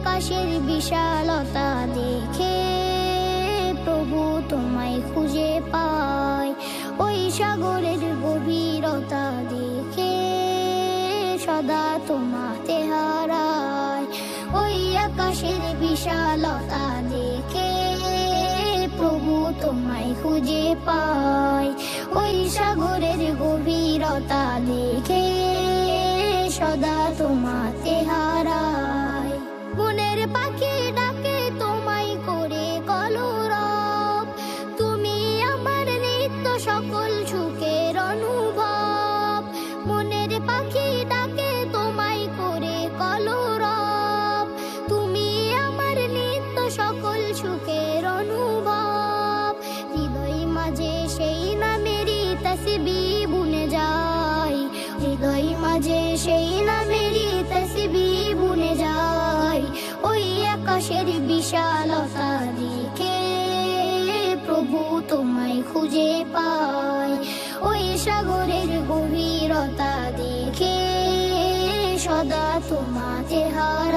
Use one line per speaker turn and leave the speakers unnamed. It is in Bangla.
আকাশের বিশালতা দেখে প্রভু তোমায় খুঁজে পাই। ওই সাগরের গভীরতা দেখে সদা তোমাতে হারাই। ওই আকাশের বিশালতা দেখে প্রভু তোমায় খুঁজে পাই। ওই সাগরের গভীরতা দেখে সদা তোমাতে হারাই। মনের পাখি ডাকে তোমায় করে কলরব, তুমি আমার নিত্য সকল সুখের অনুভব। মনের পাখি ডাকে তোমায় করে কলরব, তুমি আমার নিত্য সকল সুখের অনুভব। হৃদয় মাঝে সেই নামেরই তাসবিহ বুনে যায়, হৃদয় মাঝে সেই নামেরই তাসবিহ বুনে যায়। ওই আকাশের বিশালতা দেখে প্রভু তোমায় খুঁজে পাই। ওই সাগরের গভীরতা দেখে সদা তোমাতে হারাই।